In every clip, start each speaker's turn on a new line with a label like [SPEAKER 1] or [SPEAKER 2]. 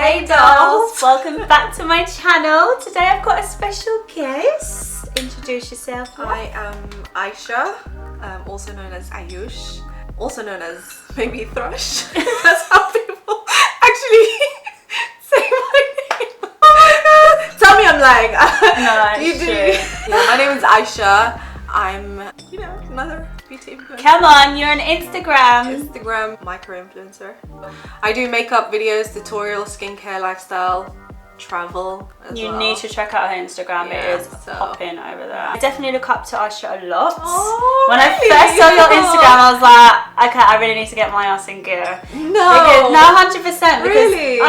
[SPEAKER 1] Hey dolls! Welcome back to my channel. Today I've got a special guest. Introduce yourself.
[SPEAKER 2] I am Aisha, also known as Ayush, also known as maybe Thrush. That's how people actually say my name. Oh my god! Tell me I'm lying.
[SPEAKER 1] No,
[SPEAKER 2] you do. Yeah, my name is Aisha. I'm, another beauty influencer.
[SPEAKER 1] Come on, you're an Instagram
[SPEAKER 2] micro influencer. I do makeup videos, tutorials, skincare, lifestyle, travel as
[SPEAKER 1] You
[SPEAKER 2] well.
[SPEAKER 1] need to check out her Instagram.
[SPEAKER 2] Yeah,
[SPEAKER 1] it is popping over there. I definitely look up to Aisha a lot.
[SPEAKER 2] Oh,
[SPEAKER 1] when
[SPEAKER 2] really?
[SPEAKER 1] I first saw your Instagram, I was like, okay, I really need to get my ass in gear.
[SPEAKER 2] No,
[SPEAKER 1] 100%.
[SPEAKER 2] Really?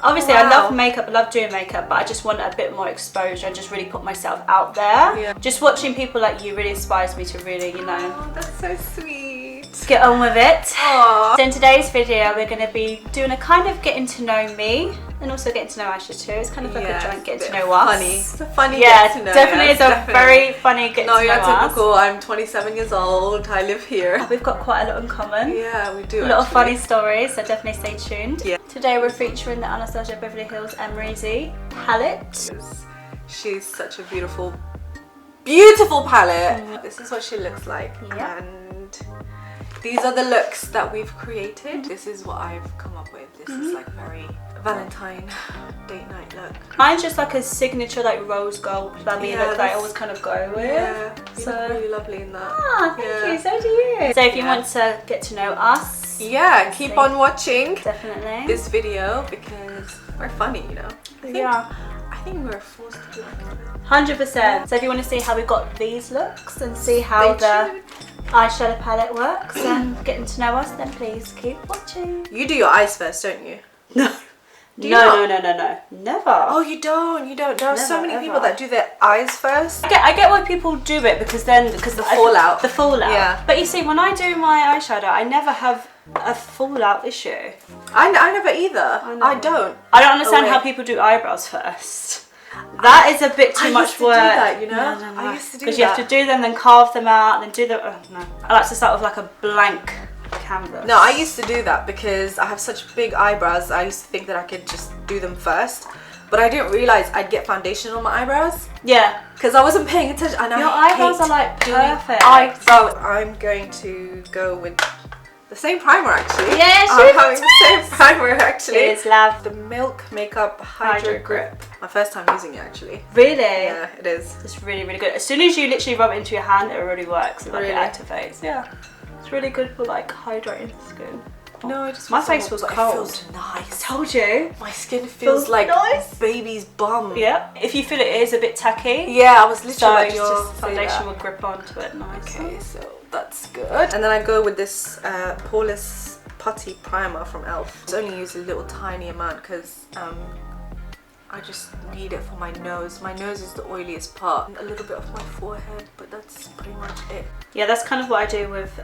[SPEAKER 1] Obviously I love makeup, I love doing makeup, but I just want a bit more exposure and just really put myself out there.
[SPEAKER 2] Yeah.
[SPEAKER 1] Just watching people like you really inspires me to really,
[SPEAKER 2] Oh, that's so sweet.
[SPEAKER 1] get on with it.
[SPEAKER 2] Aww.
[SPEAKER 1] So in today's video, we're going to be doing a kind of getting to know me and also getting to know Aisha too. It's kind of like a joint getting to know us.
[SPEAKER 2] Funny. It's a funny
[SPEAKER 1] get
[SPEAKER 2] to know.
[SPEAKER 1] Definitely is a very funny get to know us.
[SPEAKER 2] No, you're typical. I'm 27 years old. I live here.
[SPEAKER 1] We've got quite a lot in common.
[SPEAKER 2] Yeah, we do.
[SPEAKER 1] A lot of funny stories, so definitely stay tuned.
[SPEAKER 2] Yeah.
[SPEAKER 1] Today we're featuring the Anastasia Beverly Hills AMREZY palette.
[SPEAKER 2] She's such a beautiful palette. This is what she looks like.
[SPEAKER 1] Yeah.
[SPEAKER 2] And these are the looks that we've created. This is what I've come up with. This is like very Valentine date night look.
[SPEAKER 1] Mine's just like a signature like rose gold plummy look that I always kind of go with.
[SPEAKER 2] Yeah, you
[SPEAKER 1] So
[SPEAKER 2] look really lovely in that.
[SPEAKER 1] ah, thank you, so do you. So if you want to get to know us,
[SPEAKER 2] keep on watching
[SPEAKER 1] definitely
[SPEAKER 2] this video because we're funny, I think we're forced to do that.
[SPEAKER 1] 100%. So if you want to see how we got these looks and see how the eyeshadow palette works and getting to know us, then please keep watching.
[SPEAKER 2] You do your eyes first, don't you?
[SPEAKER 1] No.
[SPEAKER 2] No,
[SPEAKER 1] Never.
[SPEAKER 2] Oh, you don't. There are so many people that do their eyes first.
[SPEAKER 1] I get why people do it because the
[SPEAKER 2] fallout.
[SPEAKER 1] The fallout.
[SPEAKER 2] Yeah.
[SPEAKER 1] But you see, when I do my eyeshadow, I never have a fallout issue.
[SPEAKER 2] I never either. I don't.
[SPEAKER 1] I don't understand how people do eyebrows first. That is a bit too much work.
[SPEAKER 2] I used to do that, No. I used to do that.
[SPEAKER 1] Because you have to do them, then carve them out, then do the. Oh, no. I like to start with like a blank canvas.
[SPEAKER 2] No, I used to do that because I have such big eyebrows. I used to think that I could just do them first, but I didn't realize I'd get foundation on my eyebrows.
[SPEAKER 1] Yeah,
[SPEAKER 2] because I wasn't paying attention. And
[SPEAKER 1] your eyebrows are like perfect.
[SPEAKER 2] I'm going to go with the same primer actually.
[SPEAKER 1] Yeah,
[SPEAKER 2] I'm having the same primer actually.
[SPEAKER 1] It is love.
[SPEAKER 2] The Milk Makeup Hydro Grip. My first time using it actually.
[SPEAKER 1] Really?
[SPEAKER 2] Yeah, it is.
[SPEAKER 1] It's really, really good. As soon as you literally rub it into your hand, it already works. It activates. Yeah. It's really good for like hydrating the skin.
[SPEAKER 2] No, I just
[SPEAKER 1] my face was cold.
[SPEAKER 2] It feels nice.
[SPEAKER 1] Told you.
[SPEAKER 2] My skin feels like
[SPEAKER 1] nice.
[SPEAKER 2] Baby's bum.
[SPEAKER 1] Yeah. If you feel it is a bit tacky.
[SPEAKER 2] Yeah, I was literally
[SPEAKER 1] just foundation will grip onto it nice.
[SPEAKER 2] Okay, so that's good. And then I go with this Poreless Putty Primer from e.l.f. I only use a little tiny amount because I just need it for my nose. My nose is the oiliest part. A little bit of my forehead, but that's pretty much it.
[SPEAKER 1] Yeah, that's kind of what I do with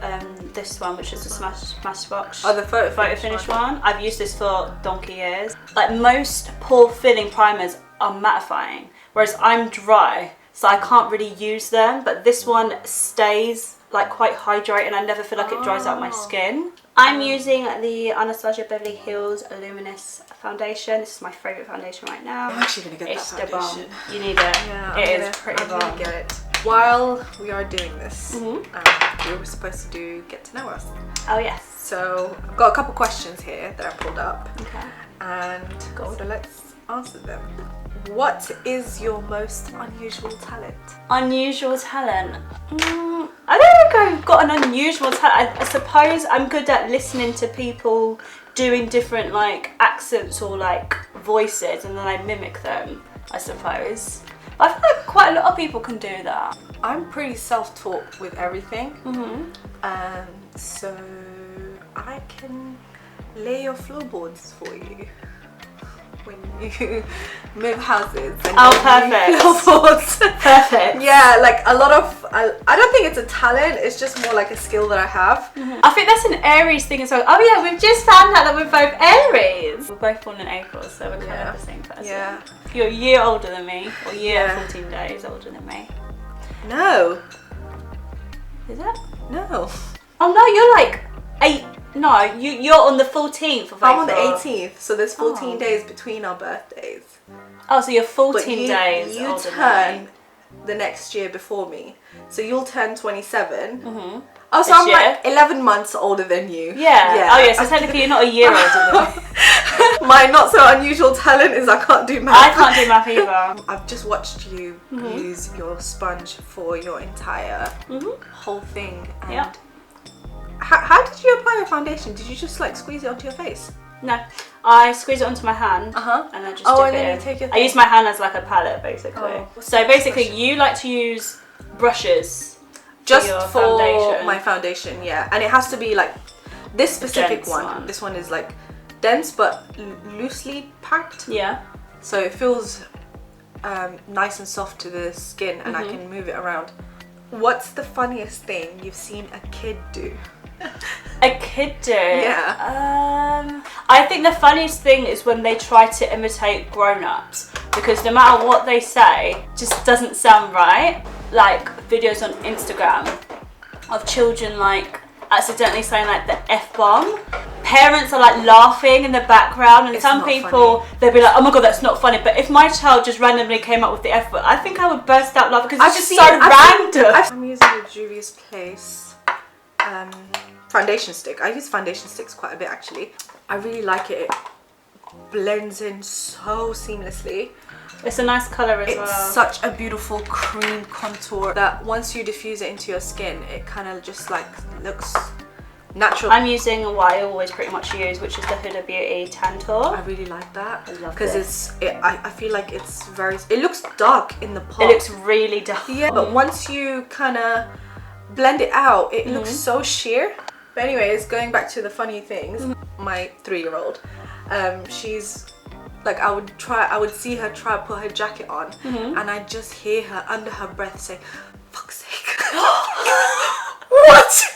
[SPEAKER 1] this one, which is the Smashbox.
[SPEAKER 2] Oh, the photo
[SPEAKER 1] finish one. I've used this for donkey years. Like most pore filling primers are mattifying, whereas I'm dry, so I can't really use them. But this one stays like quite hydrating. I never feel like it dries out my skin. I'm using the Anastasia Beverly Hills Luminous Foundation. This is my favourite foundation right now.
[SPEAKER 2] I'm actually going to get that foundation.
[SPEAKER 1] The bomb. You need it. Yeah, it is pretty bomb.
[SPEAKER 2] I'm going to get it. While we are doing this, we were supposed to get to know us.
[SPEAKER 1] Oh yes.
[SPEAKER 2] So I've got a couple questions here that I pulled up.
[SPEAKER 1] Okay.
[SPEAKER 2] And so let's answer them. What is your most unusual talent?
[SPEAKER 1] Unusual talent? I don't think I've got an unusual talent. I suppose I'm good at listening to people doing different like accents or like voices, and then I mimic them, I suppose. But I feel like quite a lot of people can do that.
[SPEAKER 2] I'm pretty self-taught with everything. So I can lay your floorboards for you when you move houses. And
[SPEAKER 1] perfect.
[SPEAKER 2] Floorboards.
[SPEAKER 1] Perfect.
[SPEAKER 2] Yeah, like a lot of, I don't think it's a talent, it's just more like a skill that I have.
[SPEAKER 1] I think that's an Aries thing as well. Oh yeah, we've just found out that we're both Aries. We're both born in April, so we're kind of the same person.
[SPEAKER 2] Yeah.
[SPEAKER 1] You're a year older than me, or a year and 14 days older than me.
[SPEAKER 2] No.
[SPEAKER 1] Is it?
[SPEAKER 2] No.
[SPEAKER 1] Oh no, you're like No, you're on the 14th of April.
[SPEAKER 2] I'm on the 18th, so there's 14 days between our birthdays.
[SPEAKER 1] Oh, so you're 14 days
[SPEAKER 2] you
[SPEAKER 1] older
[SPEAKER 2] turn
[SPEAKER 1] than me.
[SPEAKER 2] the next year before me. So you'll turn 27.
[SPEAKER 1] Mm-hmm.
[SPEAKER 2] Oh, so I'm like 11 months older than you.
[SPEAKER 1] Yeah. Oh, yeah, so technically you're not a year older than me.
[SPEAKER 2] My not so unusual talent is I can't do math.
[SPEAKER 1] I can't do math either.
[SPEAKER 2] I've just watched you use your sponge for your entire whole thing. And
[SPEAKER 1] Yeah.
[SPEAKER 2] How did you apply your foundation? Did you just like squeeze it onto your face?
[SPEAKER 1] No, I squeeze it onto my hand and I just dip
[SPEAKER 2] and
[SPEAKER 1] it
[SPEAKER 2] then
[SPEAKER 1] in.
[SPEAKER 2] you take your
[SPEAKER 1] I use my hand as like a palette, basically.
[SPEAKER 2] Oh.
[SPEAKER 1] So basically, you like to use brushes
[SPEAKER 2] Just
[SPEAKER 1] your
[SPEAKER 2] for
[SPEAKER 1] foundation.
[SPEAKER 2] my foundation, yeah. And it has to be like this specific
[SPEAKER 1] dense
[SPEAKER 2] one.
[SPEAKER 1] one.
[SPEAKER 2] This one is like dense but loosely packed.
[SPEAKER 1] Yeah.
[SPEAKER 2] So it feels nice and soft to the skin, and I can move it around. What's the funniest thing you've seen a kid do?
[SPEAKER 1] A kid do?
[SPEAKER 2] Yeah.
[SPEAKER 1] I think the funniest thing is when they try to imitate grown-ups, because no matter what they say, just doesn't sound right. Like videos on Instagram of children like accidentally saying like the F-bomb. Parents are like laughing in the background, and
[SPEAKER 2] It's
[SPEAKER 1] some
[SPEAKER 2] not
[SPEAKER 1] people
[SPEAKER 2] funny.
[SPEAKER 1] they'll be like, oh my god, that's not funny. But if my child just randomly came up with the F-bomb, I think I would burst out laughing because it's just so random.
[SPEAKER 2] I'm using the GRWUS Place foundation stick. I use foundation sticks quite a bit actually. I really like it. It blends in so seamlessly.
[SPEAKER 1] It's a nice colour as
[SPEAKER 2] It's
[SPEAKER 1] well.
[SPEAKER 2] such a beautiful cream contour that once you diffuse it into your skin, it kind of just like looks natural.
[SPEAKER 1] I'm using what I always pretty much use, which is the Huda Beauty Tantour.
[SPEAKER 2] I really like that.
[SPEAKER 1] I love
[SPEAKER 2] because I feel like it's very, it looks dark in the pot.
[SPEAKER 1] It looks really dark.
[SPEAKER 2] Yeah, but once you kind of blend it out, it looks so sheer. But anyways, going back to the funny things, my 3-year-old, she's like, I would see her try to put her jacket on, and I just hear her under her breath say, "Fuck's sake." What?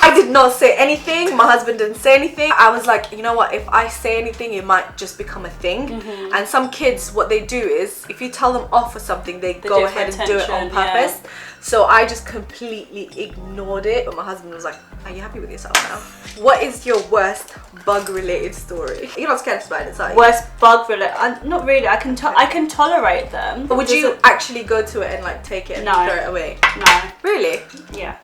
[SPEAKER 2] I did not say anything. My husband didn't say anything. I was like, you know what, if I say anything, it might just become a thing. And some kids, what they do is, if you tell them off for something, they go ahead and do it on purpose. So I just completely ignored it. But my husband was like, are you happy with yourself now? What is your worst bug related story? You're not scared of spiders, are you?
[SPEAKER 1] Worst bug related? Not really. I can tolerate them.
[SPEAKER 2] But would you actually go to it and like take it and
[SPEAKER 1] No.
[SPEAKER 2] throw it away?
[SPEAKER 1] No.
[SPEAKER 2] Really?
[SPEAKER 1] Yeah.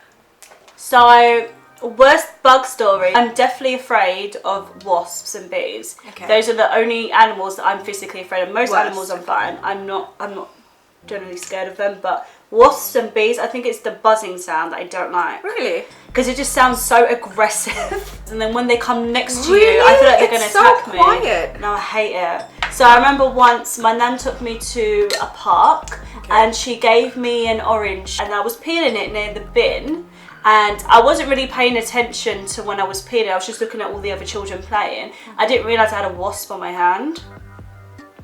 [SPEAKER 1] So, worst bug story. I'm definitely afraid of wasps and bees.
[SPEAKER 2] Okay.
[SPEAKER 1] Those are the only animals that I'm physically afraid of. Most
[SPEAKER 2] Worst.
[SPEAKER 1] animals I'm fine. I'm not generally scared of them, but wasps and bees, I think it's the buzzing sound that I don't like.
[SPEAKER 2] Really?
[SPEAKER 1] Because it just sounds so aggressive. And then when they come next to you, I feel like they're going to attack me.
[SPEAKER 2] Quiet.
[SPEAKER 1] No, I hate it. So I remember once my nan took me to a park and she gave me an orange and I was peeling it near the bin. And I wasn't really paying attention to when I was peeling. I was just looking at all the other children playing. I didn't realise I had a wasp on my hand.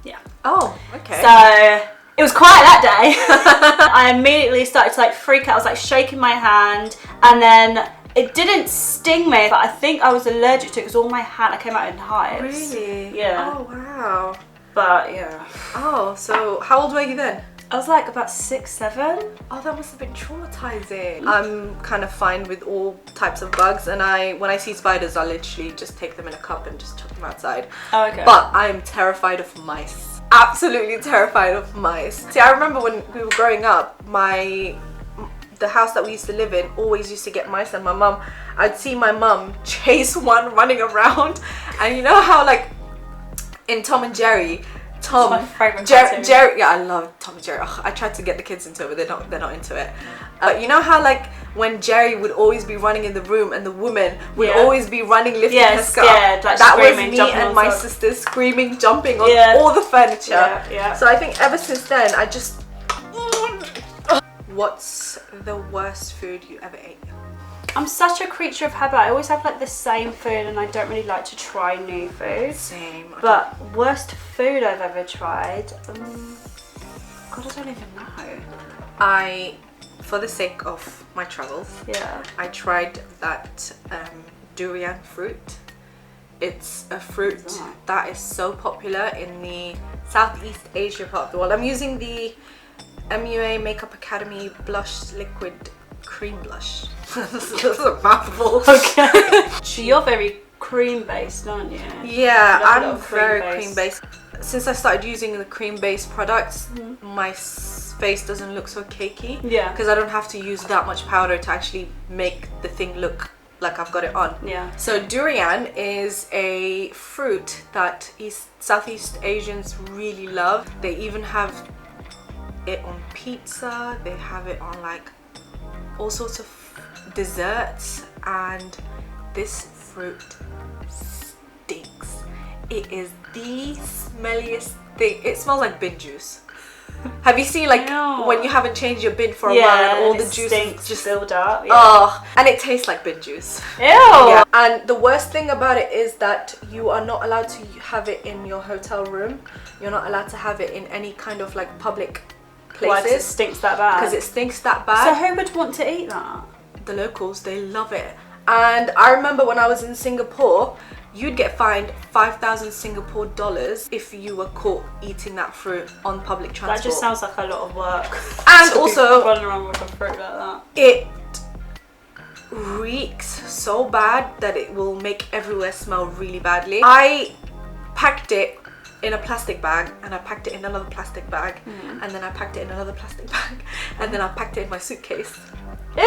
[SPEAKER 1] Yeah.
[SPEAKER 2] Oh, okay.
[SPEAKER 1] So it was quiet that day. I immediately started to like freak out. I was like shaking my hand, and then it didn't sting me, but I think I was allergic to it because all my hand, I came out in hives.
[SPEAKER 2] Really?
[SPEAKER 1] Yeah.
[SPEAKER 2] Oh, wow.
[SPEAKER 1] But yeah.
[SPEAKER 2] Oh, so how old were you then?
[SPEAKER 1] I was like about 6, 7.
[SPEAKER 2] Oh, that must have been traumatizing. I'm kind of fine with all types of bugs, and when I see spiders, I literally just take them in a cup and just chuck them outside.
[SPEAKER 1] Oh, okay.
[SPEAKER 2] But I'm terrified of mice. Absolutely terrified of mice. See, I remember when we were growing up, the house that we used to live in always used to get mice, and I'd see my mum chase one running around, and you know how like in Tom and Jerry,
[SPEAKER 1] my favourite cartoon.
[SPEAKER 2] Jerry, yeah, I love Tom and Jerry. Ugh, I tried to get the kids into it, but they're not into it. You know how like when Jerry would always be running in the room and the woman would always be running, lifting her skirt.
[SPEAKER 1] Scared, like
[SPEAKER 2] that was
[SPEAKER 1] screaming,
[SPEAKER 2] me
[SPEAKER 1] jumping
[SPEAKER 2] and
[SPEAKER 1] on
[SPEAKER 2] my
[SPEAKER 1] top.
[SPEAKER 2] sisters screaming, jumping on all the furniture.
[SPEAKER 1] Yeah.
[SPEAKER 2] So I think ever since then, I just. What's the worst food you ever ate?
[SPEAKER 1] I'm such a creature of habit. I always have like the same food and I don't really like to try new foods.
[SPEAKER 2] Same.
[SPEAKER 1] But worst food I've ever tried? God, I don't even know.
[SPEAKER 2] For the sake of my travels, I tried that durian fruit. It's a fruit that is so popular in the Southeast Asia part of the world. I'm using the MUA Makeup Academy Blush Liquid cream blush. This is a mouthful.
[SPEAKER 1] Okay. So you're very cream based, aren't you?
[SPEAKER 2] Yeah,
[SPEAKER 1] Like a lot
[SPEAKER 2] I'm
[SPEAKER 1] of
[SPEAKER 2] very
[SPEAKER 1] cream-based.
[SPEAKER 2] cream based. Since I started using the cream based products, my face doesn't look so cakey.
[SPEAKER 1] Yeah.
[SPEAKER 2] Because I don't have to use that much powder to actually make the thing look like I've got it on.
[SPEAKER 1] Yeah.
[SPEAKER 2] So durian is a fruit that Southeast Asians really love. They even have it on pizza. They have it on like all sorts of desserts, and this fruit stinks. It is the smelliest thing. It smells like bin juice. Have you seen like when you haven't changed your bin for a while and all the juice
[SPEAKER 1] just filled up? Yeah.
[SPEAKER 2] Oh, and it tastes like bin juice.
[SPEAKER 1] Ew!
[SPEAKER 2] Yeah. And the worst thing about it is that you are not allowed to have it in your hotel room. You're not allowed to have it in any kind of like public
[SPEAKER 1] Why, 'cause it
[SPEAKER 2] places.
[SPEAKER 1] stinks that bad?
[SPEAKER 2] Because it stinks that
[SPEAKER 1] So
[SPEAKER 2] bad.
[SPEAKER 1] who would want to eat that?
[SPEAKER 2] The locals, they love it. And I remember when I was in Singapore, you'd get fined 5,000 Singapore dollars if you were caught eating that fruit on public transport.
[SPEAKER 1] That just sounds like a lot of work.
[SPEAKER 2] And
[SPEAKER 1] to be
[SPEAKER 2] also,
[SPEAKER 1] running around with a fruit like that.
[SPEAKER 2] it reeks so bad that it will make everywhere smell really badly. I packed it in a plastic bag, and I packed it in another plastic bag, and then I packed it in another plastic bag, and then I packed it in my suitcase.
[SPEAKER 1] Ew!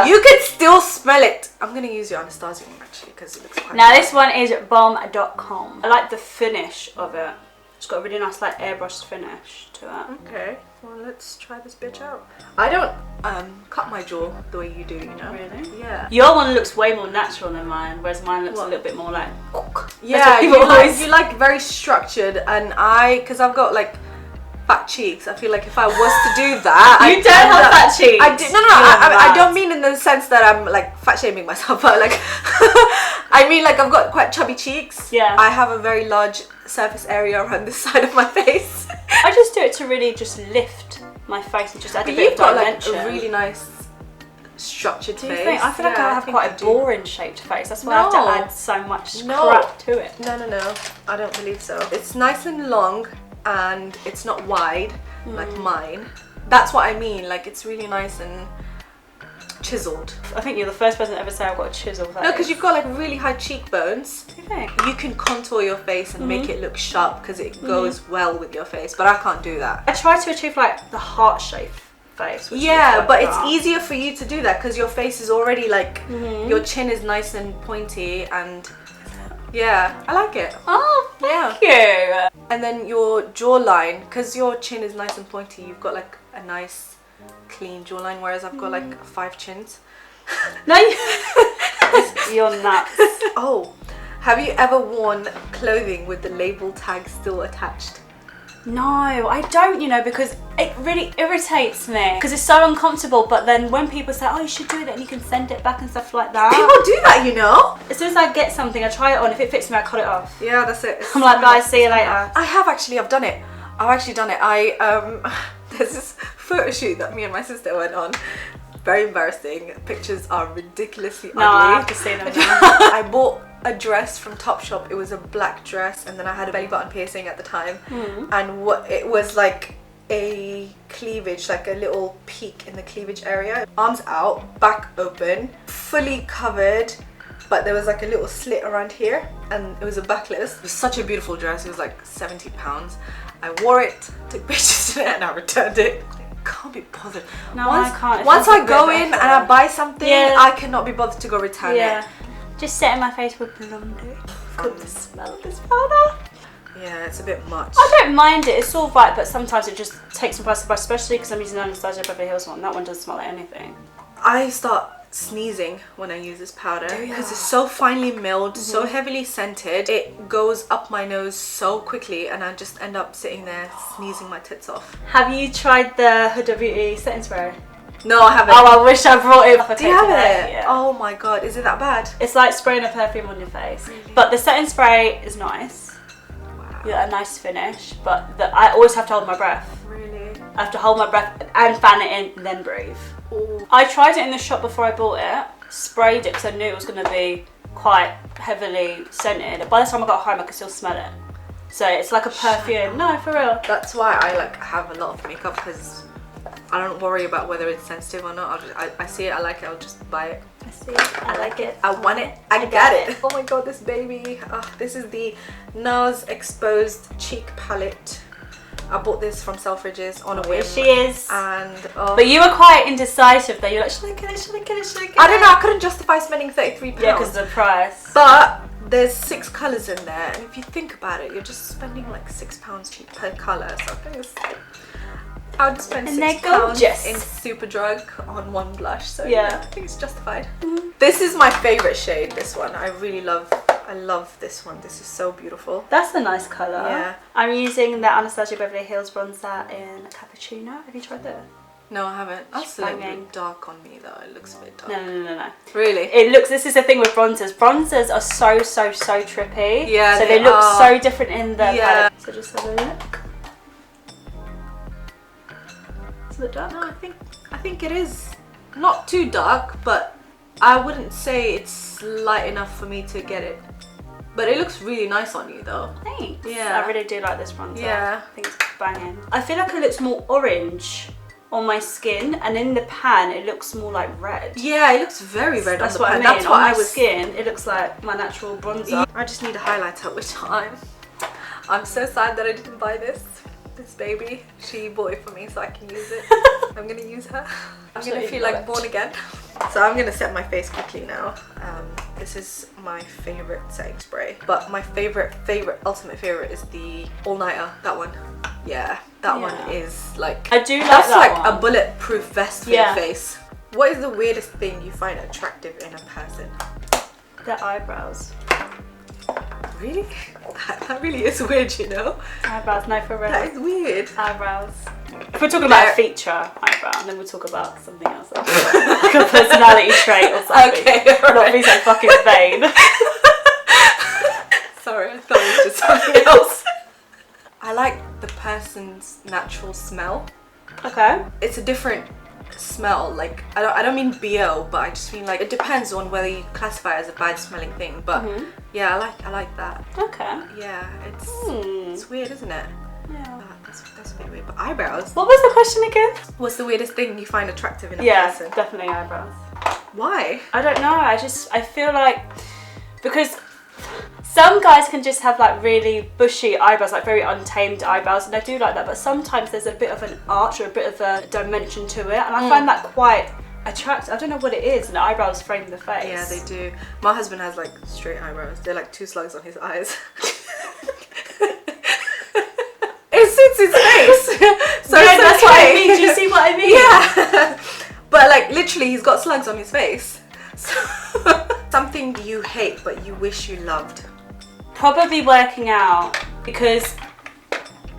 [SPEAKER 2] You can still smell it. I'm gonna use your Anastasia one actually because it looks quite
[SPEAKER 1] Now this one is bomb.com. I like the finish of it. It's got a really nice like airbrushed finish to it.
[SPEAKER 2] Okay, well let's try this bitch out. I don't cut my jaw the way you do, you know?
[SPEAKER 1] Really?
[SPEAKER 2] Yeah.
[SPEAKER 1] Your one looks way more natural than mine, whereas mine looks a little bit more like...
[SPEAKER 2] Yeah,
[SPEAKER 1] people always-
[SPEAKER 2] you like very structured, and because I've got like fat cheeks, I feel like if I was to do that...
[SPEAKER 1] You don't have fat cheeks.
[SPEAKER 2] I do, no, I don't mean in the sense that I'm like fat shaming myself, but like I mean like I've got quite chubby cheeks.
[SPEAKER 1] Yeah.
[SPEAKER 2] I have a very large surface area around this side of my face.
[SPEAKER 1] I just do it to really just lift my face and just add a
[SPEAKER 2] But
[SPEAKER 1] bit
[SPEAKER 2] you've
[SPEAKER 1] of
[SPEAKER 2] got like
[SPEAKER 1] dimension.
[SPEAKER 2] a really nice structured
[SPEAKER 1] Do you
[SPEAKER 2] face.
[SPEAKER 1] think? I feel like
[SPEAKER 2] Yeah,
[SPEAKER 1] I have
[SPEAKER 2] think
[SPEAKER 1] quite
[SPEAKER 2] you
[SPEAKER 1] a
[SPEAKER 2] do.
[SPEAKER 1] boring shaped face. That's why I have to
[SPEAKER 2] No.
[SPEAKER 1] add so much
[SPEAKER 2] No.
[SPEAKER 1] crap to it.
[SPEAKER 2] No, I don't believe so. It's nice and long, and it's not wide like mine. That's what I mean, like it's really nice and chiseled.
[SPEAKER 1] I think you're the first person to ever say I've got a chisel face.
[SPEAKER 2] No, because you've got like really high cheekbones.
[SPEAKER 1] Do you think?
[SPEAKER 2] You can contour your face and make it look sharp because it goes well with your face, but I can't do that.
[SPEAKER 1] I try to achieve like the heart shaped face. Which
[SPEAKER 2] Yeah,
[SPEAKER 1] looks
[SPEAKER 2] but
[SPEAKER 1] like
[SPEAKER 2] it's
[SPEAKER 1] that.
[SPEAKER 2] easier for you to do that because your face is already like, your chin is nice and pointy, and yeah, I like it.
[SPEAKER 1] Oh,
[SPEAKER 2] Yeah.
[SPEAKER 1] thank you.
[SPEAKER 2] And then your jawline, because your chin is nice and pointy, you've got like a nice clean jawline, whereas I've got like 5 chins.
[SPEAKER 1] No, you're nuts.
[SPEAKER 2] Oh, have you ever worn clothing with the label tag still attached?
[SPEAKER 1] No, I don't, you know, because it really irritates me. Because it's so uncomfortable, but then when people say, oh, you should do it and you can send it back and stuff like that.
[SPEAKER 2] People do that, you know?
[SPEAKER 1] As soon as I get something, I try it on. If it fits me, I cut it off.
[SPEAKER 2] Yeah, that's it.
[SPEAKER 1] I'm like, guys, see you later.
[SPEAKER 2] I've done it. I've actually done it. There's this photo shoot that me and my sister went on. Very embarrassing. Pictures are ridiculously ugly.
[SPEAKER 1] No, I have to see them now.
[SPEAKER 2] I bought a dress from Topshop. It was a black dress, and then I had a belly button piercing at the time, and it was like a cleavage, like a little peak in the cleavage area. Arms out, back open, fully covered, but there was like a little slit around here, and it was a backless. It was such a beautiful dress. It was like £70. I wore it, took pictures in it, and I returned it. Can't be bothered.
[SPEAKER 1] No, I can't. It
[SPEAKER 2] Once
[SPEAKER 1] feels
[SPEAKER 2] I
[SPEAKER 1] like
[SPEAKER 2] go
[SPEAKER 1] a bit
[SPEAKER 2] in
[SPEAKER 1] of
[SPEAKER 2] and I
[SPEAKER 1] effort.
[SPEAKER 2] buy something,
[SPEAKER 1] Yeah.
[SPEAKER 2] I cannot be bothered to go return
[SPEAKER 1] Yeah.
[SPEAKER 2] it.
[SPEAKER 1] Just setting my face with blondie. Could the smell of this powder?
[SPEAKER 2] Yeah, it's a bit much.
[SPEAKER 1] I don't mind it. It's all right, but sometimes it just takes me by surprise, especially because I'm using the Anastasia Beverly Hills one. That one doesn't smell like anything.
[SPEAKER 2] I start sneezing when I use this powder because it's so finely milled, so heavily scented. It goes up my nose so quickly, and I just end up sitting there sneezing my tits off.
[SPEAKER 1] Have you tried the Huda Beauty setting spray?
[SPEAKER 2] No, I haven't.
[SPEAKER 1] Oh, I wish I brought it.
[SPEAKER 2] Do you have it?
[SPEAKER 1] Yeah.
[SPEAKER 2] Oh my god, is it that bad?
[SPEAKER 1] It's like spraying a perfume on your face. But the setting spray is nice.
[SPEAKER 2] Wow.
[SPEAKER 1] You get a nice finish, but I always have to hold my breath.
[SPEAKER 2] Really?
[SPEAKER 1] I have to hold my breath and fan it in and then breathe.
[SPEAKER 2] Ooh.
[SPEAKER 1] I tried it in the shop before I bought it, sprayed it because I knew it was going to be quite heavily scented. By the time I got home I could still smell it. So it's like a perfume. No, for real.
[SPEAKER 2] That's why I like have a lot of makeup, because I don't worry about whether it's sensitive or not. I see it, I like it, I'll just buy it.
[SPEAKER 1] I see it, I like it,
[SPEAKER 2] I want it, I got it. Oh my god, this baby. This is the NARS Exposed Cheek Palette. I bought this from Selfridges on a whim.
[SPEAKER 1] She is.
[SPEAKER 2] And
[SPEAKER 1] but you were quite indecisive though. You're like, should I get it? Should I get it? Should I get it?
[SPEAKER 2] I don't know. I couldn't justify spending £33.
[SPEAKER 1] Yeah, because of the price.
[SPEAKER 2] But there's 6 colours in there, and if you think about it, you're just spending like £6 cheap per colour. So I think it's I would spend £6 in Superdrug on one blush. So yeah, I think it's justified. This is my favourite shade. This one I really love. I love this one. This is so beautiful.
[SPEAKER 1] That's a nice colour.
[SPEAKER 2] Yeah.
[SPEAKER 1] I'm using the Anastasia Beverly Hills bronzer in Cappuccino. Have you tried that?
[SPEAKER 2] No, I haven't. That's a little bit dark on me though. It looks a bit dark.
[SPEAKER 1] No.
[SPEAKER 2] Really?
[SPEAKER 1] It looks, this is the thing with bronzers. Bronzers are so trippy.
[SPEAKER 2] Yeah,
[SPEAKER 1] so they look so different in the palette. So just have a look. Is it dark?
[SPEAKER 2] No, I think it is not too dark, but I wouldn't say it's light enough for me to get it. But it looks really nice on you though.
[SPEAKER 1] Thanks.
[SPEAKER 2] Yeah.
[SPEAKER 1] I really do like this bronzer.
[SPEAKER 2] Yeah.
[SPEAKER 1] I think it's banging. I feel like it looks more orange on my skin, and in the pan it looks more like red.
[SPEAKER 2] Yeah, it looks very red on the pan.
[SPEAKER 1] That's what I mean. Skin, it looks like my natural bronzer.
[SPEAKER 2] I just need a highlighter, which I'm so sad that I didn't buy this baby. She bought it for me so I can use it. I'm gonna use her. I'm gonna feel like born again. So I'm gonna set my face quickly now. This is my favorite setting spray, but my favorite ultimate favorite is the all-nighter. That one. Yeah, that one is like,
[SPEAKER 1] I do like
[SPEAKER 2] that's
[SPEAKER 1] that
[SPEAKER 2] like
[SPEAKER 1] one.
[SPEAKER 2] a bulletproof vest for your face. What is the weirdest thing you find attractive in a person?
[SPEAKER 1] Their eyebrows.
[SPEAKER 2] Really? That really is weird, you know?
[SPEAKER 1] Eyebrows, no, for real.
[SPEAKER 2] That is weird.
[SPEAKER 1] Eyebrows. If we're talking about a feature eyebrow, then we'll talk about something else. Like a personality trait or something.
[SPEAKER 2] Okay,
[SPEAKER 1] not be so fucking vain.
[SPEAKER 2] Sorry, I thought it was just something else. I like the person's natural smell.
[SPEAKER 1] Okay.
[SPEAKER 2] It's a different smell. Like I don't mean BO, but I just mean like it depends on whether you classify it as a bad smelling thing. But yeah, I like that.
[SPEAKER 1] Okay.
[SPEAKER 2] Yeah, it's weird, isn't it?
[SPEAKER 1] Yeah.
[SPEAKER 2] That's a bit weird. But eyebrows.
[SPEAKER 1] What was the question again?
[SPEAKER 2] What's the weirdest thing you find attractive in a person?
[SPEAKER 1] Yeah, definitely eyebrows.
[SPEAKER 2] Why?
[SPEAKER 1] I don't know. I feel like because some guys can just have like really bushy eyebrows, like very untamed eyebrows, and I do like that, but sometimes there's a bit of an arch or a bit of a dimension to it, and I find that quite attractive. I don't know what it is, and the eyebrows frame the face.
[SPEAKER 2] Yeah, they do. My husband has like straight eyebrows. They're like 2 slugs on his eyes. It suits his face. So
[SPEAKER 1] yeah, that's what I mean. Do you see what I mean?
[SPEAKER 2] Yeah. But like literally he's got slugs on his face. So something you hate but you wish you loved.
[SPEAKER 1] Probably working out, because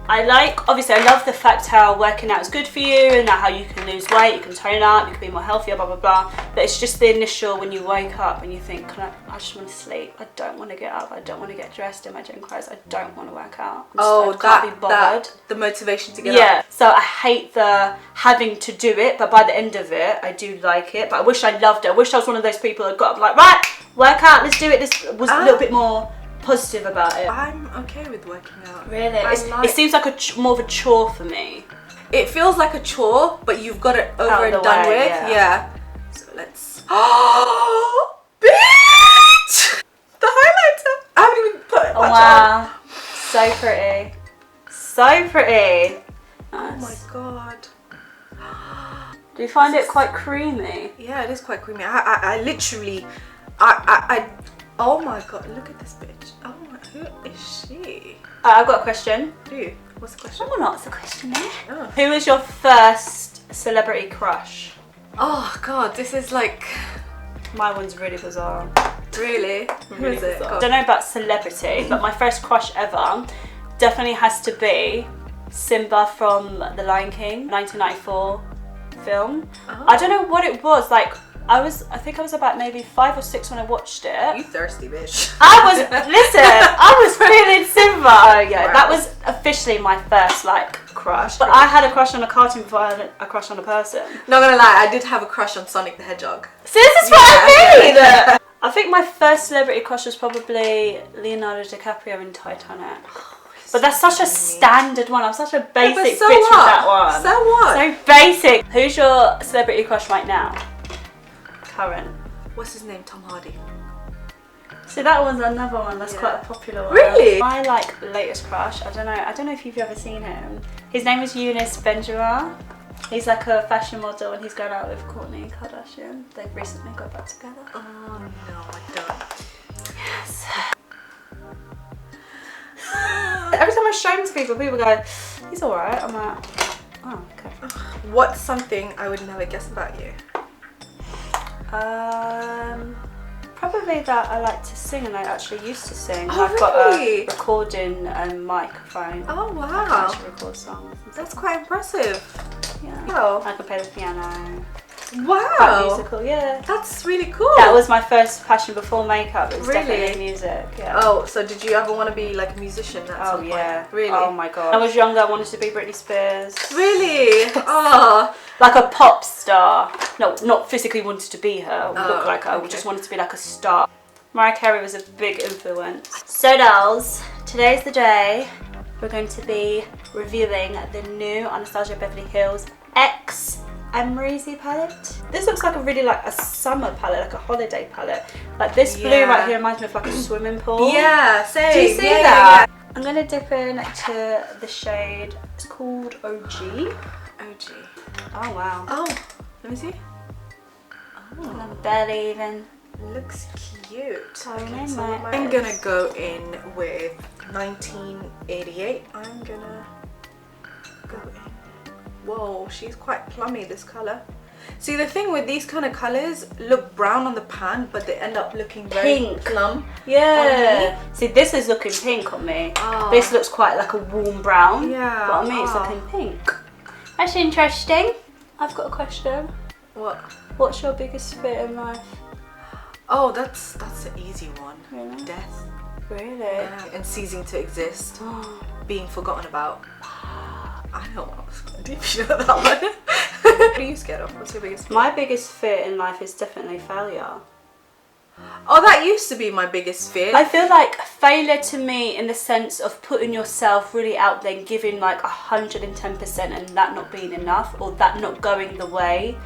[SPEAKER 1] obviously I love the fact how working out is good for you and that how you can lose weight, you can tone up, you can be more healthier, blah blah blah. But it's just the initial when you wake up and you think, I just want to sleep. I don't want to get up. I don't want to get dressed in my gym clothes. I don't want to work out. I can't be bothered.
[SPEAKER 2] The motivation to get up.
[SPEAKER 1] Yeah. So I hate the having to do it, but by the end of it, I do like it. But I wish I loved it. I wish I was one of those people that got up like, right, work out, let's do it. This was a little bit more positive about it.
[SPEAKER 2] I'm okay with working out.
[SPEAKER 1] Really? It seems like more of a chore for me.
[SPEAKER 2] It feels like a chore, but you've got it over and done with. Yeah. So let's. Oh, bitch! The highlighter. I haven't even put it much on.
[SPEAKER 1] So pretty. So pretty. Nice.
[SPEAKER 2] Oh my god.
[SPEAKER 1] Do you find it quite creamy?
[SPEAKER 2] Yeah, it is quite creamy. I literally, oh my god, look at this bitch. Oh my, who is she?
[SPEAKER 1] I've got a question.
[SPEAKER 2] Who? What's the question?
[SPEAKER 1] Someone asked the question there.
[SPEAKER 2] Oh.
[SPEAKER 1] Who was your first celebrity crush?
[SPEAKER 2] Oh god, this is like...
[SPEAKER 1] My one's really bizarre.
[SPEAKER 2] Really? Who is it?
[SPEAKER 1] I don't know about celebrity, but my first crush ever definitely has to be Simba from The Lion King, 1994 film. Oh. I don't know what it was, like I think I was about maybe 5 or 6 when I watched it.
[SPEAKER 2] You thirsty bitch.
[SPEAKER 1] I was feeling Simba. Oh yeah, wow. That was officially my first like crush. But I had a crush on a cartoon before I had a crush on a person.
[SPEAKER 2] Not gonna lie, I did have a crush on Sonic the Hedgehog.
[SPEAKER 1] So this is what I mean! I think my first celebrity crush was probably Leonardo DiCaprio in Titanic.
[SPEAKER 2] Oh, he's
[SPEAKER 1] But that's such a standard one. I'm such a basic
[SPEAKER 2] so
[SPEAKER 1] bitch with
[SPEAKER 2] what?
[SPEAKER 1] that one.
[SPEAKER 2] So what?
[SPEAKER 1] So basic. Who's your celebrity crush right now? Current.
[SPEAKER 2] What's his name? Tom Hardy.
[SPEAKER 1] So that one's another one that's quite a popular one.
[SPEAKER 2] Really?
[SPEAKER 1] My like latest crush. I don't know if you've ever seen him. His name is Eunice Benjamin. He's like a fashion model and he's going out with Kourtney Kardashian. They've recently got back together.
[SPEAKER 2] Oh no, I don't.
[SPEAKER 1] Yes. Every time I show him to people go, he's alright. I'm like, oh, okay.
[SPEAKER 2] What's something I would never guess about you?
[SPEAKER 1] Probably that I like to sing and I actually used to sing.
[SPEAKER 2] Oh,
[SPEAKER 1] I've got
[SPEAKER 2] really?
[SPEAKER 1] a recording microphone.
[SPEAKER 2] Oh
[SPEAKER 1] I can
[SPEAKER 2] wow.
[SPEAKER 1] actually record songs.
[SPEAKER 2] That's quite impressive.
[SPEAKER 1] Yeah.
[SPEAKER 2] Wow.
[SPEAKER 1] I can play the piano. Quite
[SPEAKER 2] Wow.
[SPEAKER 1] musical, yeah.
[SPEAKER 2] That's really cool.
[SPEAKER 1] That was my first passion before makeup. It was
[SPEAKER 2] Really?
[SPEAKER 1] definitely music. Yeah.
[SPEAKER 2] Oh, so did you ever want to be like a musician at some point?
[SPEAKER 1] Yeah.
[SPEAKER 2] Really?
[SPEAKER 1] Oh my god. When I was younger, I wanted to be Britney Spears.
[SPEAKER 2] Really? Oh.
[SPEAKER 1] Like a pop star. No, not physically wanted to be her. Or look like her. I
[SPEAKER 2] okay.
[SPEAKER 1] just wanted to be like a star. Mariah Carey was a big influence. So dolls, today's the day we're going to be reviewing the new Anastasia Beverly Hills X AMREZY palette. This looks like a summer palette, like a holiday palette. Like this blue right here reminds me of like a swimming pool.
[SPEAKER 2] Yeah, same.
[SPEAKER 1] Do you see that? Yeah. I'm gonna dip into the shade. It's called OG.
[SPEAKER 2] OG.
[SPEAKER 1] Oh wow.
[SPEAKER 2] Oh, let me see.
[SPEAKER 1] And I'm barely even.
[SPEAKER 2] Looks cute.
[SPEAKER 1] Okay,
[SPEAKER 2] So I'm gonna go in with 1988. I'm gonna go in. Whoa, she's quite plummy, this color. See, the thing with these kind of colors look brown on the pan, but they end up looking very
[SPEAKER 1] Pink.
[SPEAKER 2] plum.
[SPEAKER 1] Yeah. See, this is looking pink on me.
[SPEAKER 2] Oh.
[SPEAKER 1] This looks quite like a warm brown.
[SPEAKER 2] Yeah.
[SPEAKER 1] But on me, it's looking pink. That's interesting. I've got a question.
[SPEAKER 2] What?
[SPEAKER 1] What's your biggest fear in life?
[SPEAKER 2] Oh, that's an easy one.
[SPEAKER 1] Really?
[SPEAKER 2] Death.
[SPEAKER 1] Really?
[SPEAKER 2] Yeah. And ceasing to exist. Being forgotten about. I know what I was going to do if you know that one. What are you scared of? What's your biggest fear?
[SPEAKER 1] My biggest fear in life is definitely failure.
[SPEAKER 2] Oh, that used to be my biggest fear.
[SPEAKER 1] I feel like failure to me in the sense of putting yourself really out there and giving like 110% and that not being enough or that not going the way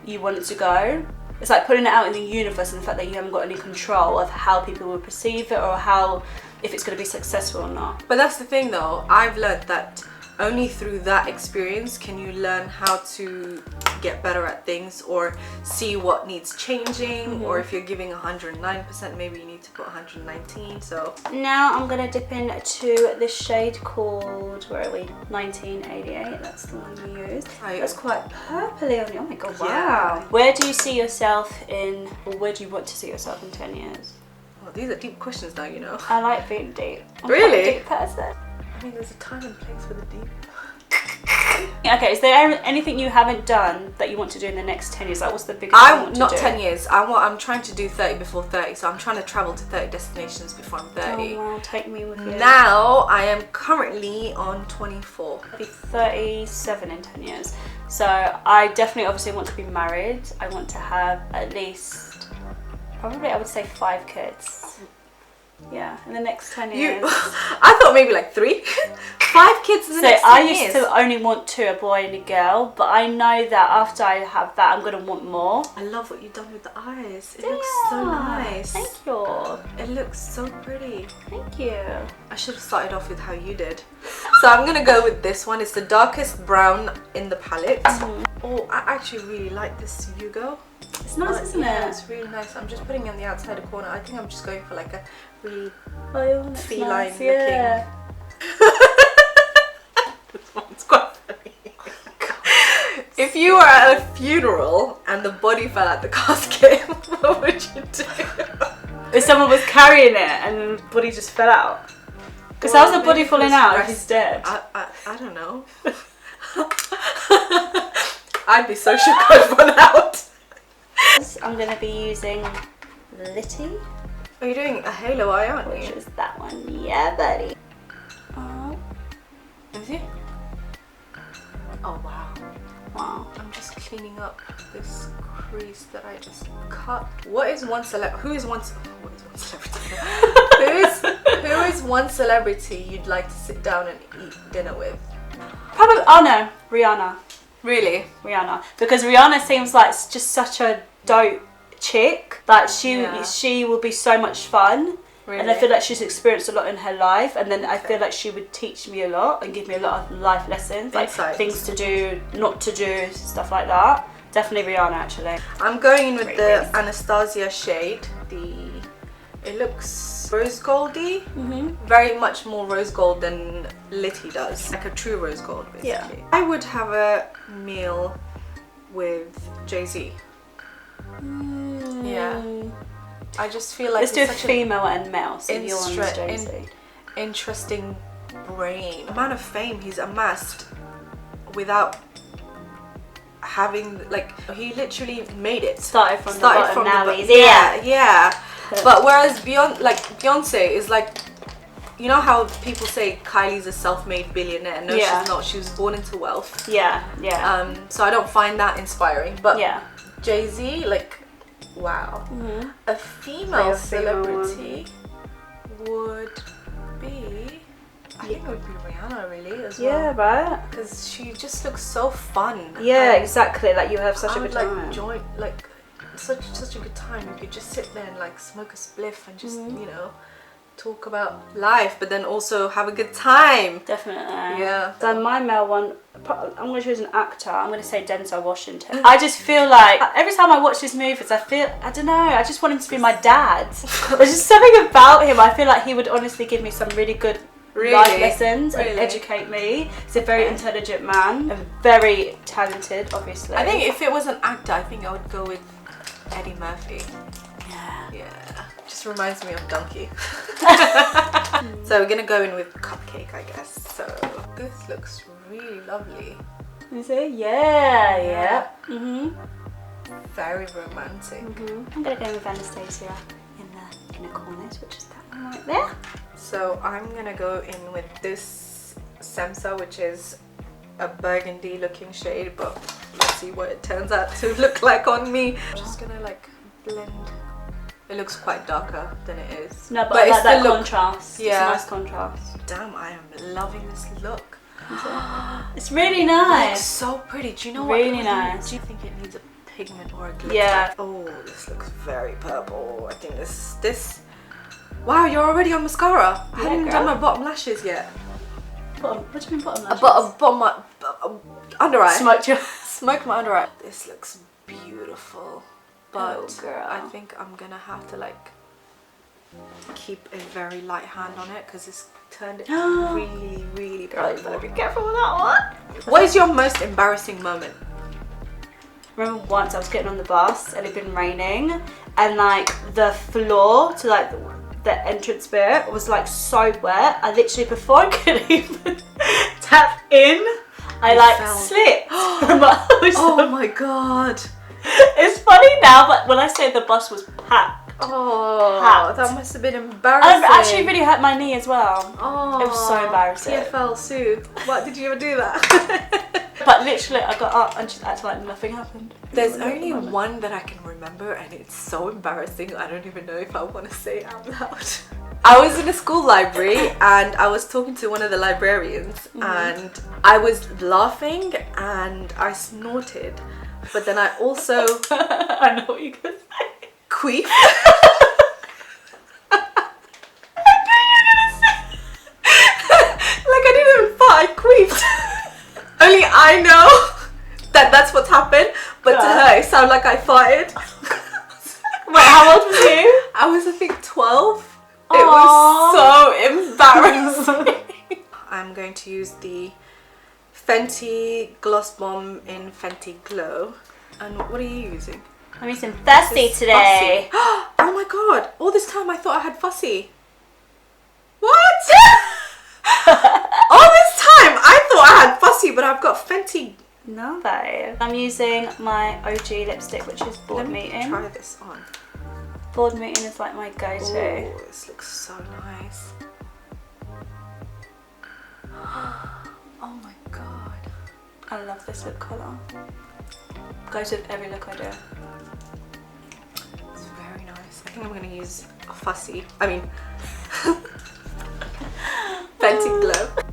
[SPEAKER 1] you want it to go. It's like putting it out in the universe and the fact that you haven't got any control of how people will perceive it or how, if it's going to be successful or not.
[SPEAKER 2] But that's the thing though, I've learned that only through that experience can you learn how to get better at things or see what needs changing, or if you're giving 109%, maybe you need to put 119. So
[SPEAKER 1] now I'm going to dip into this shade called, where are we, 1988, that's the one we used. That's quite purpley on you. Oh my god, wow.
[SPEAKER 2] Yeah.
[SPEAKER 1] Where do you see yourself in, or where do you want to see yourself in 10 years?
[SPEAKER 2] well, these are deep questions now, you know.
[SPEAKER 1] I like being deep. I'm
[SPEAKER 2] Really?
[SPEAKER 1] quite a deep person.
[SPEAKER 2] I mean, there's a time and place for the deep.
[SPEAKER 1] Okay, is there anything you haven't done that you want to do in the next 10 years? Like, what's the biggest thing you
[SPEAKER 2] I'm
[SPEAKER 1] want
[SPEAKER 2] not
[SPEAKER 1] to do?
[SPEAKER 2] 10 years. I'm trying to do 30 before 30, so I'm trying to travel to 30 destinations before I'm 30.
[SPEAKER 1] Oh, wow, take me with you.
[SPEAKER 2] Now I am currently on 24.
[SPEAKER 1] I'll be 37 in 10 years. So I definitely obviously want to be married. I want to have at least, probably I would say 5 kids. Yeah, in the next 10 years.
[SPEAKER 2] I thought maybe like 3. 5 kids in the next 10
[SPEAKER 1] I
[SPEAKER 2] years.
[SPEAKER 1] used to only want 2, a boy and a girl, but I know that after I have that, I'm going to want more.
[SPEAKER 2] I love what you've done with the eyes. It looks so nice.
[SPEAKER 1] Thank you.
[SPEAKER 2] It looks so pretty.
[SPEAKER 1] Thank you.
[SPEAKER 2] I should have started off with how you did. So I'm going to go with this one. It's the darkest brown in the palette. Oh, I actually really like this Hugo.
[SPEAKER 1] It's nice, isn't
[SPEAKER 2] Yeah,
[SPEAKER 1] it?
[SPEAKER 2] it's really nice. I'm just putting it on the outside corner. I think I'm just going for like a really
[SPEAKER 1] That's
[SPEAKER 2] feline
[SPEAKER 1] nice,
[SPEAKER 2] looking.
[SPEAKER 1] yeah.
[SPEAKER 2] This one's quite funny. If you were at a funeral and the body fell out the casket, what would you do?
[SPEAKER 1] If someone was carrying it and the body just fell out. Because how's the body falling out if he's dead?
[SPEAKER 2] I don't know. I'd be so shook I'd run out.
[SPEAKER 1] I'm going to be using Litty,
[SPEAKER 2] Oh, you're doing a halo eye, aren't
[SPEAKER 1] which
[SPEAKER 2] you?
[SPEAKER 1] is that one. Yeah, buddy. Oh,
[SPEAKER 2] Is it? Oh, wow.
[SPEAKER 1] wow.
[SPEAKER 2] I'm just cleaning up this crease that I just cut. What is one celebrity? Who is one celebrity? Who is one celebrity you'd like to sit down and eat dinner with?
[SPEAKER 1] Probably, oh no, Rihanna.
[SPEAKER 2] Really?
[SPEAKER 1] Rihanna. Because Rihanna seems like just such a dope chick. Like she will be so much fun.
[SPEAKER 2] Really?
[SPEAKER 1] And I feel like she's experienced a lot in her life, and then I feel like she would teach me a lot and give me a lot of life lessons, like
[SPEAKER 2] Insights.
[SPEAKER 1] Things to do, not to do, stuff like that. Definitely Rihanna, actually.
[SPEAKER 2] I'm going in with the Anastasia shade. It looks rose goldy. Very much more rose gold than Litty does, like a true rose gold, basically.
[SPEAKER 1] Yeah.
[SPEAKER 2] I would have a meal with Jay-Z. Yeah. I just feel like
[SPEAKER 1] Let's do a
[SPEAKER 2] such
[SPEAKER 1] female and male, so you're on Jay-Z.
[SPEAKER 2] Interesting brain. The amount of fame he's amassed without having, like, he literally made it.
[SPEAKER 1] Started from the bottom, now he's here.
[SPEAKER 2] Yeah. But whereas Beyonce is like, you know how people say Kylie's a self-made billionaire? No, she's not. She was born into wealth.
[SPEAKER 1] Yeah.
[SPEAKER 2] So I don't find that inspiring. But
[SPEAKER 1] Yeah.
[SPEAKER 2] Jay-Z, like, wow. A female celebrity would be, I think it would be Rihanna, really, as well.
[SPEAKER 1] Yeah, right?
[SPEAKER 2] Because she just looks so fun.
[SPEAKER 1] Yeah, exactly. Like, you have such a good time.
[SPEAKER 2] Like, join, like, such a good time. You could just sit there and, like, smoke a spliff and just, you know, talk about life, but then also have a good time.
[SPEAKER 1] Definitely.
[SPEAKER 2] Yeah.
[SPEAKER 1] So my male one, I'm going to choose an actor. I'm going to say Denzel Washington. I just feel like every time I watch his movies, I don't know, I just want him to be my dad. There's just something about him. I feel like he would honestly give me some really good life lessons and educate me. He's a very intelligent man and very talented, obviously.
[SPEAKER 2] I think if it was an actor, I think I would go with Eddie Murphy.
[SPEAKER 1] Yeah.
[SPEAKER 2] Just reminds me of Donkey. So we're gonna go in with Cupcake, I guess. So this looks really lovely.
[SPEAKER 1] Is it? Yeah.
[SPEAKER 2] Very romantic.
[SPEAKER 1] I'm gonna go with Anastasia in the corners, which is that one right there.
[SPEAKER 2] So I'm gonna go in with this Semsa, which is a burgundy looking shade, but let's see what it turns out to look like on me. I'm just gonna like blend. It looks quite darker than it is.
[SPEAKER 1] No, but I like that contrast.
[SPEAKER 2] Yeah.
[SPEAKER 1] It's a nice contrast.
[SPEAKER 2] Damn, I am loving this look.
[SPEAKER 1] It's really
[SPEAKER 2] It
[SPEAKER 1] nice.
[SPEAKER 2] looks so pretty. Do you know
[SPEAKER 1] Really
[SPEAKER 2] what?
[SPEAKER 1] nice.
[SPEAKER 2] Do you think it needs a pigment or a glitter?
[SPEAKER 1] Yeah.
[SPEAKER 2] Oh, this looks very purple. I think this. Wow, you're already on mascara. I haven't even done my bottom lashes yet.
[SPEAKER 1] What do you mean bottom lashes?
[SPEAKER 2] Bottom under eye.
[SPEAKER 1] Smoke
[SPEAKER 2] my under eye. This looks beautiful. But
[SPEAKER 1] oh, girl.
[SPEAKER 2] I think I'm gonna have to like keep a very light hand on it because it's turned it really, really
[SPEAKER 1] Girl, you
[SPEAKER 2] purple.
[SPEAKER 1] better be careful with that one.
[SPEAKER 2] What is your most embarrassing moment?
[SPEAKER 1] Remember once I was getting on the bus and it had been raining and like the floor to like the entrance bit was like so wet. I literally, before I could even tap in, I like slipped.
[SPEAKER 2] Oh my god.
[SPEAKER 1] It's funny now, but when I say the bus was packed.
[SPEAKER 2] Oh,
[SPEAKER 1] packed.
[SPEAKER 2] That must have been embarrassing.
[SPEAKER 1] And it actually really hurt my knee as well.
[SPEAKER 2] Oh,
[SPEAKER 1] it was so embarrassing.
[SPEAKER 2] TFL Sue, what did you ever do that?
[SPEAKER 1] But literally, I got up and just acted like nothing happened.
[SPEAKER 2] There's only one that I can remember, and it's so embarrassing. I don't even know if I want to say it out loud. I was in a school library and I was talking to one of the librarians, and I was laughing and I snorted. But then I also
[SPEAKER 1] I know what you're gonna say.
[SPEAKER 2] Queefed. Like I didn't even fart, I queefed. Only I know that that's what's happened, but to her it sounded like I farted.
[SPEAKER 1] Wait, how old was you?
[SPEAKER 2] I was, I think, 12. Aww. It was so embarrassing. I'm going to use the Fenty Gloss Bomb in Fenty Glow. And what are you using?
[SPEAKER 1] I'm using Fussy today.
[SPEAKER 2] Fussy. Oh my god, all this time I thought I had Fussy. What? All this time I thought I had Fussy, but I've got Fenty.
[SPEAKER 1] No, babe. I'm using my OG lipstick, which is Board Meeting.
[SPEAKER 2] Let me try this on.
[SPEAKER 1] Board Meeting is like my go-to.
[SPEAKER 2] Oh, this looks so nice. Oh my god.
[SPEAKER 1] I love this lip colour. Goes with every look I do.
[SPEAKER 2] It's very nice. I think I'm going to use Fussy. I mean, authentic glow.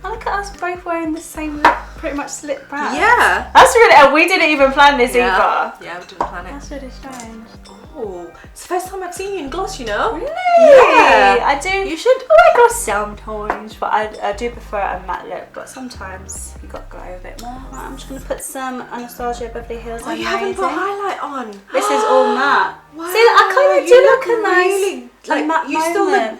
[SPEAKER 1] I look at us both wearing the same pretty much slip brown.
[SPEAKER 2] Yeah.
[SPEAKER 1] That's really, and we didn't even plan this either.
[SPEAKER 2] Yeah, we didn't plan it.
[SPEAKER 1] That's really strange.
[SPEAKER 2] Oh, it's the first time I've seen you in gloss, you know?
[SPEAKER 1] Really?
[SPEAKER 2] Yeah.
[SPEAKER 1] I do.
[SPEAKER 2] You should.
[SPEAKER 1] I wear gloss sometimes, but I do prefer a matte look. But sometimes you got to go a bit more. Right, I'm just going to put some Anastasia Beverly Hills.
[SPEAKER 2] Oh, you haven't put highlight on.
[SPEAKER 1] This is all matte.
[SPEAKER 2] Wow.
[SPEAKER 1] See, I kind of do look a nice,
[SPEAKER 2] really, like,
[SPEAKER 1] matte
[SPEAKER 2] you
[SPEAKER 1] moment.
[SPEAKER 2] still look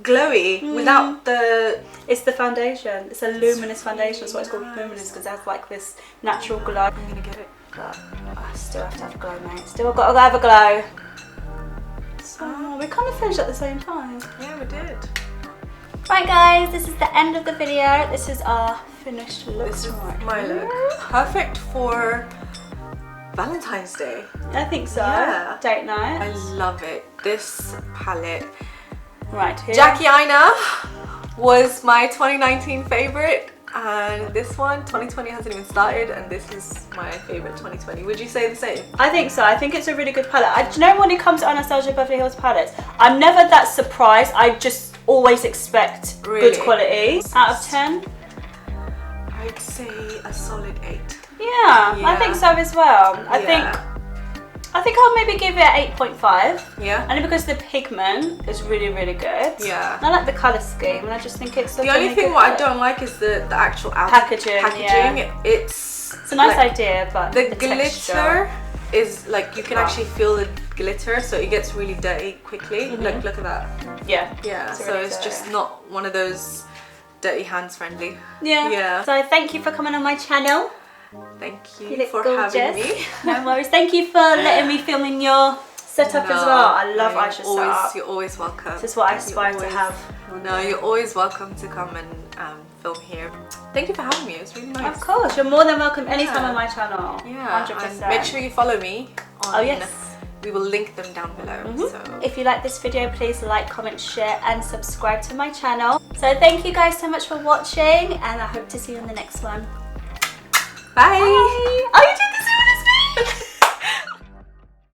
[SPEAKER 2] glowy without the...
[SPEAKER 1] It's the foundation. It's a luminous foundation. That's why it's called luminous, because it has like this natural glow.
[SPEAKER 2] I'm going to get it.
[SPEAKER 1] But I still have to have a glow, mate. Still got to have a glow. So we kind of finished at the same time.
[SPEAKER 2] Yeah, we did.
[SPEAKER 1] Right, guys, this is the end of the video. This is our finished look.
[SPEAKER 2] This is my look. Perfect for Valentine's Day.
[SPEAKER 1] I think so.
[SPEAKER 2] Yeah.
[SPEAKER 1] Date night.
[SPEAKER 2] I love it. This palette.
[SPEAKER 1] Right here.
[SPEAKER 2] Jackie Aina was my 2019 favorite. And this one, 2020 hasn't even started, and this is my favorite 2020. Would you say the same?
[SPEAKER 1] I think so. I think it's a really good palette. Do you know when it comes to Anastasia Beverly Hills palettes, I'm never that surprised. I just always expect good quality. Out of 10?
[SPEAKER 2] I'd say a solid 8.
[SPEAKER 1] Yeah, I think so as well. I think I'll maybe give it 8.5.
[SPEAKER 2] Yeah.
[SPEAKER 1] Only because the pigment is really, really good.
[SPEAKER 2] Yeah.
[SPEAKER 1] And I like the colour scheme, and I just think it's
[SPEAKER 2] the only thing what I don't like is the actual
[SPEAKER 1] packaging.
[SPEAKER 2] Yeah. It's
[SPEAKER 1] a nice
[SPEAKER 2] like,
[SPEAKER 1] idea, but
[SPEAKER 2] the glitter is like, you can actually feel the glitter, so it gets really dirty quickly. Look at that.
[SPEAKER 1] Yeah.
[SPEAKER 2] Yeah. So it's just not one of those dirty hands friendly.
[SPEAKER 1] Yeah.
[SPEAKER 2] Yeah.
[SPEAKER 1] So thank you for coming on my channel.
[SPEAKER 2] Thank
[SPEAKER 1] You
[SPEAKER 2] you
[SPEAKER 1] look
[SPEAKER 2] for
[SPEAKER 1] gorgeous.
[SPEAKER 2] having me.
[SPEAKER 1] No worries. Thank you for letting me film in your setup as well. I love Aisha's setup.
[SPEAKER 2] You're always welcome.
[SPEAKER 1] This is what I aspire to have.
[SPEAKER 2] No, you're always welcome to come and film here. Thank you for having me. It was really nice.
[SPEAKER 1] Of course, you're more than welcome anytime on my channel.
[SPEAKER 2] Yeah,
[SPEAKER 1] 100%.
[SPEAKER 2] and make sure you follow me.
[SPEAKER 1] Oh yes.
[SPEAKER 2] We will link them down below. So.
[SPEAKER 1] If you like this video, please like, comment, share and subscribe to my channel. So thank you guys so much for watching, and I hope to see you in the next one.
[SPEAKER 2] Bye.
[SPEAKER 1] Bye.